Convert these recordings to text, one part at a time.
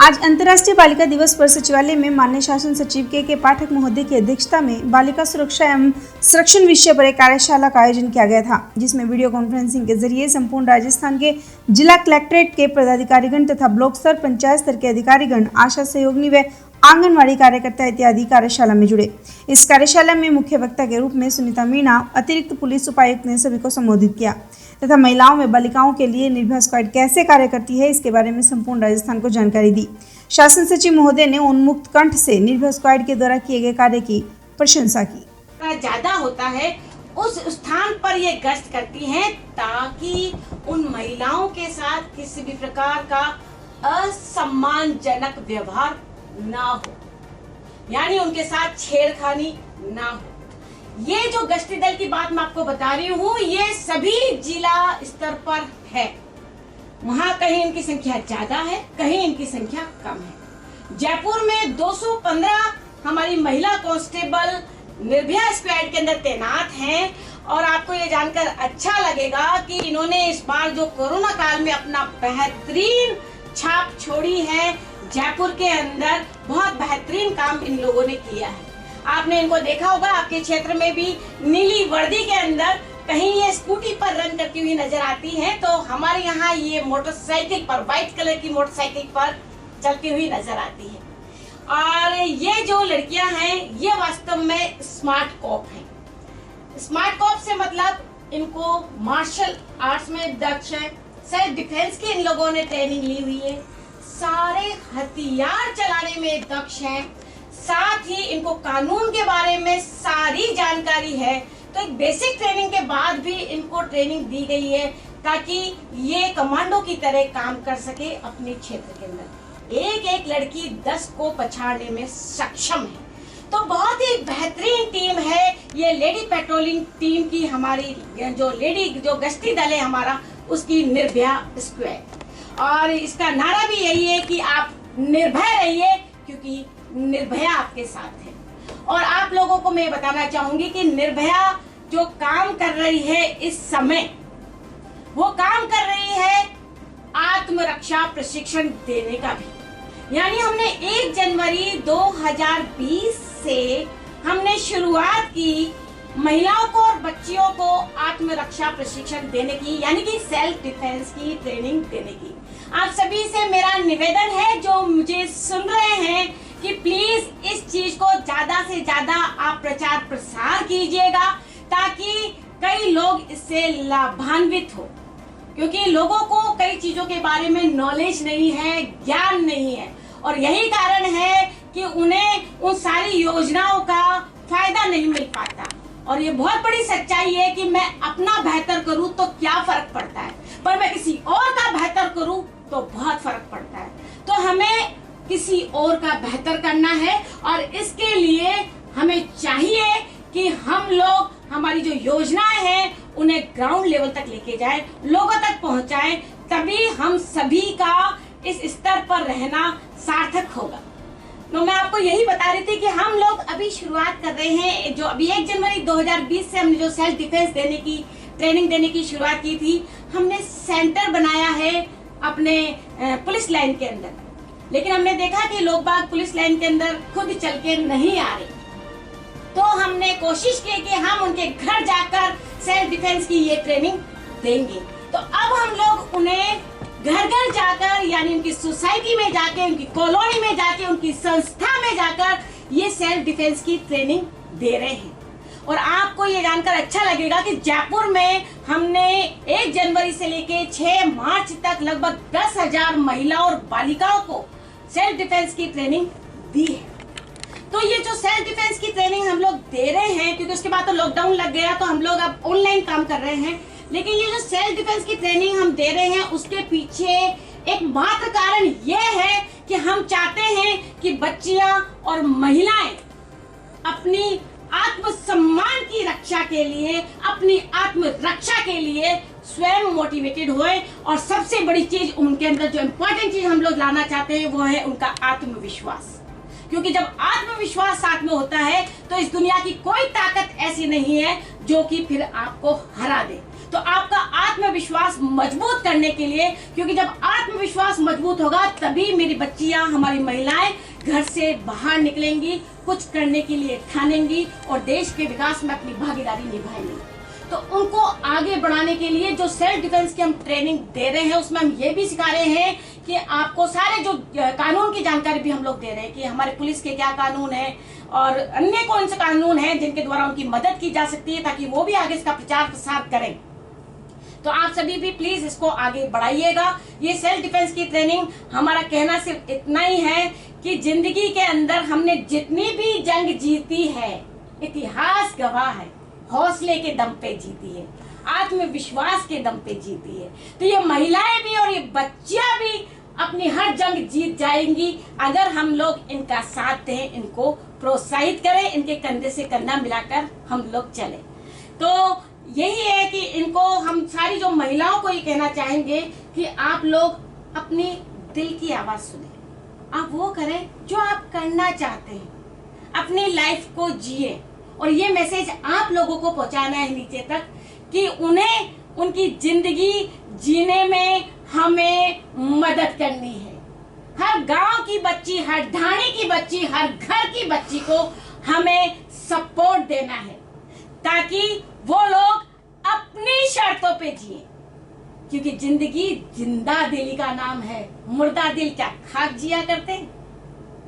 आज अंतर्राष्ट्रीय बालिका दिवस पर सचिवालय में माननीय शासन सचिव के पाठक महोदय की अध्यक्षता में बालिका सुरक्षा एवं संरक्षण विषय पर एक कार्यशाला का आयोजन किया गया था, जिसमें वीडियो कॉन्फ्रेंसिंग के जरिए संपूर्ण राजस्थान के जिला कलेक्ट्रेट के पदाधिकारीगण तथा ब्लॉक स्तर पंचायत स्तर के अधिकारीगण, आशा सहयोगिनी व आंगनवाड़ी कार्यकर्ता इत्यादि कार्यशाला में जुड़े। इस कार्यशाला में मुख्य वक्ता के रूप में सुनीता मीणा, अतिरिक्त पुलिस उपायुक्त ने सभी को संबोधित किया तथा महिलाओं व बालिकाओं के लिए निर्भया स्क्वाड कैसे कार्य करती है इसके बारे में संपूर्ण राजस्थान को जानकारी दी। शासन सचिव महोदय ने उन्मुक्त कंठ से निर्भया स्क्वाड के द्वारा किए गए कार्य की प्रशंसा की। ज्यादा होता है उस स्थान पर ये गश्त करती हैं ताकि उन महिलाओं के साथ किसी भी प्रकार का असम्मानजनक व्यवहार ना हो, यानी उनके साथ छेड़खानी ना हो। ये जो गश्ती दल की बात मैं आपको बता रही हूँ, ये सभी जिला स्तर पर है। वहाँ कहीं इनकी संख्या ज्यादा है, कहीं इनकी संख्या कम है। जयपुर में 215 हमारी महिला कांस्टेबल निर्भया स्क्वाड के अंदर तैनात हैं और आपको ये जानकर अच्छा लगेगा कि इन्होंने इस बार जो कोरोना काल में अपना बेहतरीन छाप छोड़ी है। जयपुर के अंदर बहुत बेहतरीन काम इन लोगों ने किया है। आपने इनको देखा होगा, आपके क्षेत्र में भी नीली वर्दी के अंदर कहीं ये स्कूटी पर रन करती हुई नजर आती है, तो हमारे यहाँ ये मोटरसाइकिल पर, व्हाइट कलर की मोटरसाइकिल पर चलती हुई नजर आती है। और ये जो लड़कियां हैं ये वास्तव में स्मार्ट कॉप हैं। स्मार्ट कॉप से मतलब इनको मार्शल आर्ट्स में दक्ष है, सेल्फ डिफेंस की इन लोगों ने ट्रेनिंग ली हुई है, सारे हथियार चलाने में दक्ष हैं, साथ ही इनको कानून के बारे में सारी जानकारी है। तो एक बेसिक ट्रेनिंग के बाद भी इनको ट्रेनिंग दी गई है ताकि ये कमांडो की तरह काम कर सके अपने क्षेत्र के अंदर। एक एक लड़की 10 को पछाड़ने में सक्षम है। तो बहुत ही बेहतरीन टीम है ये लेडी पेट्रोलिंग टीम की, हमारी जो गश्ती दल है हमारा, उसकी निर्भया स्क्वाड। और इसका नारा भी यही है कि आप निर्भय रहिए क्योंकि निर्भया आपके साथ है। और आप लोगों को मैं बताना चाहूंगी कि निर्भया जो काम कर रही है इस समय, वो काम कर रही है आत्मरक्षा प्रशिक्षण देने का भी। यानी हमने 1 जनवरी 2020 से हमने शुरुआत की महिलाओं को और बच्चियों को आत्मरक्षा प्रशिक्षण देने की, यानी कि सेल्फ डिफेंस की ट्रेनिंग देने की। आप सभी से मेरा निवेदन है जो मुझे सुन रहे हैं कि प्लीज इस चीज को ज्यादा से ज्यादा आप प्रचार प्रसार कीजिएगा ताकि कई लोग इससे लाभान्वित हो, क्योंकि लोगों को कई चीजों के बारे में नॉलेज नहीं है, ज्ञान नहीं है, और यही कारण है कि उन्हें उन सारी योजनाओं का फायदा नहीं मिल पाता। और ये बहुत बड़ी सच्चाई है कि मैं अपना बेहतर करूं तो क्या फर्क पड़ता है, पर मैं किसी और का बेहतर करूं तो बहुत फर्क पड़ता है। तो हमें किसी और का बेहतर करना है और इसके लिए हमें चाहिए कि हम लोग हमारी जो योजनाएं हैं उन्हें ग्राउंड लेवल तक लेके जाएं, लोगों तक पहुंचाएं, तभी हम सभी का इस स्तर पर रहना सार्थक होगा। तो मैं आपको यही बता रही थी कि हम लोग अभी शुरुआत कर रहे हैं, जो अभी 1 जनवरी 2020 से हमने जो सेल्फ डिफेंस देने की ट्रेनिंग देने की शुरुआत की थी, हमने सेंटर बनाया है अपने पुलिस लाइन के अंदर। लेकिन हमने देखा कि लोग बाग पुलिस लाइन के अंदर खुद चल के नहीं आ रहे, तो हमने कोशिश की कि हम उनके घर जाकर सेल्फ डिफेंस की ये ट्रेनिंग देंगे। तो अब हम लोग उन्हें घर घर जाकर, यानी उनकी सोसाइटी में जाके, उनकी कॉलोनी में जाके, उनकी संस्था में जाकर ये सेल्फ डिफेंस की ट्रेनिंग दे रहे हैं। और आपको ये जानकर अच्छा लगेगा कि जयपुर में हमने 1 जनवरी से लेके 6 मार्च तक लगभग 10,000 महिलाओं और बालिकाओं को सेल्फ डिफेंस की ट्रेनिंग दी है। तो ये जो सेल्फ डिफेंस की ट्रेनिंग हम लोग दे रहे हैं, क्योंकि उसके बाद तो लॉकडाउन लग गया तो हम लोग अब ऑनलाइन काम कर रहे हैं, लेकिन ये जो सेल्फ डिफेंस की ट्रेनिंग हम दे रहे हैं उसके पीछे एक मात्र कारण ये है कि हम चाहते हैं कि बच्चियां और महिलाएं अपनी आत्मसम्मान की रक्षा के लिए, अपनी आत्मरक्षा के लिए स्वयं मोटिवेटेड होए। और सबसे बड़ी चीज उनके अंदर जो इम्पोर्टेंट चीज हम लोग लाना चाहते हैं वो है उनका आत्मविश्वास, क्योंकि जब आत्मविश्वास साथ में होता है तो इस दुनिया की कोई ताकत ऐसी नहीं है जो कि फिर आपको हरा दे। तो आपका आत्मविश्वास मजबूत करने के लिए, क्योंकि जब आत्मविश्वास मजबूत होगा तभी मेरी बच्चियां, हमारी महिलाएं घर से बाहर निकलेंगी, कुछ करने के लिए ठानेंगी और देश के विकास में अपनी भागीदारी निभाएंगी। तो उनको आगे बढ़ाने के लिए जो सेल्फ डिफेंस की हम ट्रेनिंग दे रहे हैं, उसमें हम ये भी सिखा रहे हैं कि आपको सारे जो कानून की जानकारी भी हम लोग दे रहे हैं कि हमारे पुलिस के क्या कानून है और अन्य कौन से कानून हैं जिनके द्वारा उनकी मदद की जा सकती है, ताकि वो भी आगे इसका प्रचार प्रसार करें। तो आप सभी भी प्लीज इसको आगे बढ़ाइएगा। ये सेल्फ डिफेंस की ट्रेनिंग, हमारा कहना सिर्फ इतना ही है कि जिंदगी के अंदर हमने जितनी भी जंग जीती है, इतिहास गवाह है, हौसले के दम पे जीती है, आत्मविश्वास के दम पे जीती है। तो ये महिलाएं भी और ये बच्चियां भी अपनी हर जंग जीत जाएंगी अगर हम लोग इनका साथ दें, इनको प्रोत्साहित करें, इनके कंधे से कंधा मिलाकर हम लोग चले। तो यही है कि इनको हम सारी जो महिलाओं को ये कहना चाहेंगे कि आप लोग अपनी दिल की आवाज सुने, आप वो करें जो आप करना चाहते हैं, अपनी लाइफ को जिए। और ये मैसेज आप लोगों को पहुंचाना है नीचे तक कि उन्हें उनकी जिंदगी जीने में हमें मदद करनी है। हर गांव की बच्ची, हर ढाणी की बच्ची, हर घर की बच्ची को हमें सपोर्ट देना है ताकि वो लोग अपनी शर्तों पे जिए, क्योंकि जिंदगी जिंदा दिली का नाम है। मुर्दा दिल क्या खाक जिया करते हैं?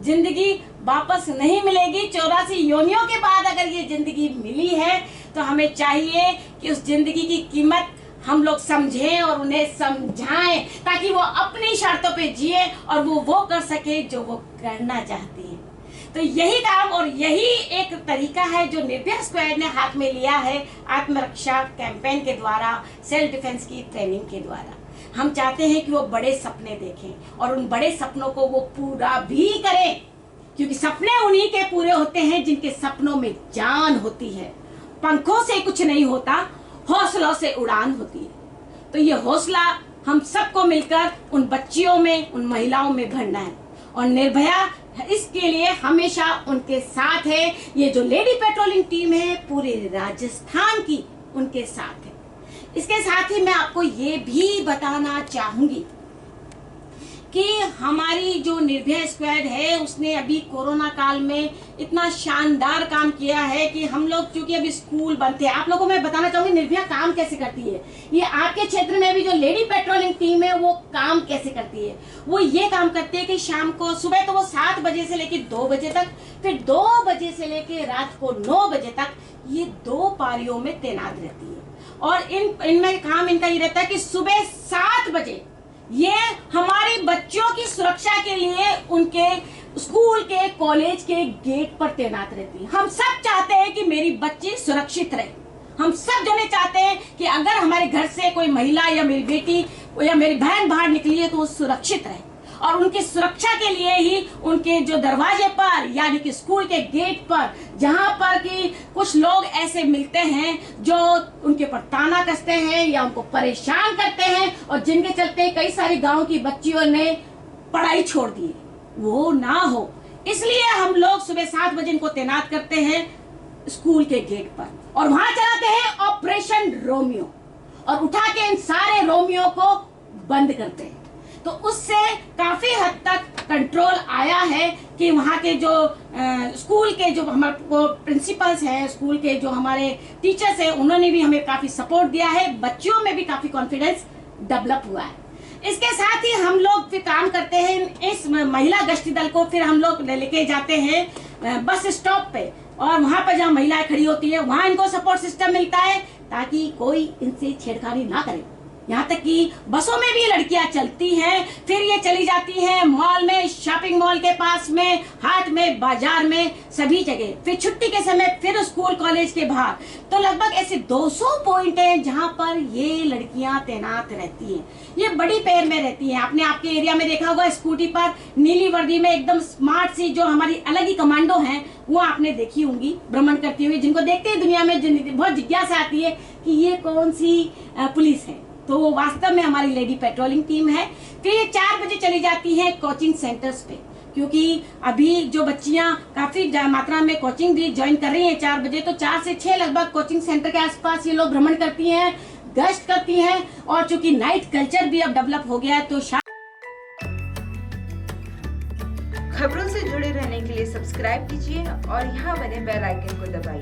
जिंदगी वापस नहीं मिलेगी। 84 योनियों के बाद अगर ये जिंदगी मिली है तो हमें चाहिए कि उस जिंदगी की कीमत हम लोग समझें और उन्हें समझाएं ताकि वो अपनी शर्तों पे जिए और वो कर सके जो वो करना चाहती है। तो यही काम और यही एक तरीका है जो निर्भया स्क्वाड ने हाथ में लिया है आत्मरक्षा कैंपेन के द्वारा, सेल्फ डिफेंस की ट्रेनिंग के द्वारा। हम चाहते हैं कि वो बड़े सपने देखें और उन बड़े सपनों को वो पूरा भी करें, क्योंकि सपने उन्हीं के पूरे होते हैं जिनके सपनों में जान होती है। पंखों से कुछ नहीं होता, हौसलों से उड़ान होती है। तो ये हौसला हम सबको मिलकर उन बच्चियों में, उन महिलाओं में भरना है और निर्भया इसके लिए हमेशा उनके साथ है। ये जो लेडी पेट्रोलिंग टीम है पूरे राजस्थान की उनके साथ है। इसके साथ ही मैं आपको ये भी बताना चाहूंगी कि हमारी जो निर्भया स्क्वाड है उसने अभी कोरोना काल में इतना शानदार काम किया है कि हम लोग क्योंकि अभी स्कूल बंद थे, आप लोगों को मैं बताना चाहूंगी निर्भया काम कैसे करती है। ये आपके क्षेत्र में भी जो लेडी पेट्रोलिंग टीम है वो काम कैसे करती है। वो ये काम करती है कि शाम को, सुबह तो वो 7 बजे से लेकर 2 बजे तक, फिर 2 बजे से लेकर रात को 9 बजे तक ये 2 पारियों में तैनात रहती है। और इनमें काम इनका ये रहता है कि सुबह 7 बजे ये हमारी बच्चों की सुरक्षा के लिए उनके स्कूल के, कॉलेज के गेट पर तैनात रहती है। हम सब चाहते हैं कि मेरी बच्ची सुरक्षित रहे। हम सब जने चाहते हैं कि अगर हमारे घर से कोई महिला या मेरी बेटी या मेरी बहन बाहर निकली है तो वो सुरक्षित रहे। और उनकी सुरक्षा के लिए ही उनके जो दरवाजे पर यानी कि स्कूल के गेट पर, जहां पर कि कुछ लोग ऐसे मिलते हैं जो उनके पर ताना कसते हैं या उनको परेशान करते हैं और जिनके चलते कई सारी गांव की बच्चियों ने पढ़ाई छोड़ दी, वो ना हो इसलिए हम लोग सुबह 7 बजे इनको तैनात करते हैं स्कूल के गेट पर और वहां चलाते हैं ऑपरेशन रोमियो और उठा के इन सारे रोमियो को बंद करते हैं। तो उससे काफी हद तक कंट्रोल आया है कि वहाँ के जो स्कूल के जो हमारे प्रिंसिपल्स हैं, स्कूल के जो हमारे टीचर्स हैं, उन्होंने भी हमें काफी सपोर्ट दिया है। बच्चियों में भी काफी कॉन्फिडेंस डेवलप हुआ है। इसके साथ ही हम लोग फिर काम करते हैं इस महिला गश्ती दल को फिर हम लोग लेके जाते हैं बस स्टॉप पे और वहाँ पर जहाँ महिलाएं खड़ी होती है वहाँ इनको सपोर्ट सिस्टम मिलता है ताकि कोई इनसे छेड़खानी ना करे। यहाँ तक कि बसों में भी लड़कियां चलती हैं, फिर ये चली जाती हैं मॉल में, शॉपिंग मॉल के पास में, हाट में, बाजार में, सभी जगह, फिर छुट्टी के समय फिर स्कूल कॉलेज के बाहर। तो लगभग ऐसे 200 पॉइंट हैं जहाँ पर ये लड़कियां तैनात रहती हैं। ये बड़ी पैर में रहती हैं। आपने आपके एरिया में देखा होगा स्कूटी पर नीली वर्दी में एकदम स्मार्ट सी जो हमारी अलग ही कमांडो हैं वो आपने देखी होंगी भ्रमण करती हुई, जिनको देखते ही दुनिया में बहुत जिज्ञासा आती है कि ये कौन सी पुलिस है। तो वो वास्तव में हमारी लेडी पेट्रोलिंग टीम है। फिर ये 4 बजे चली जाती है कोचिंग सेंटर्स पे, क्योंकि अभी जो बच्चियां काफी मात्रा में कोचिंग भी ज्वाइन कर रही हैं 4 बजे, तो 4 से 6 लगभग कोचिंग सेंटर के आसपास ये लोग भ्रमण करती हैं। गश्त करती हैं और चूंकि नाइट कल्चर भी अब डेवलप हो गया है तो खबरों से जुड़े रहने के लिए सब्सक्राइब कीजिए और यहाँ बने बेल आइकन को दबाइए।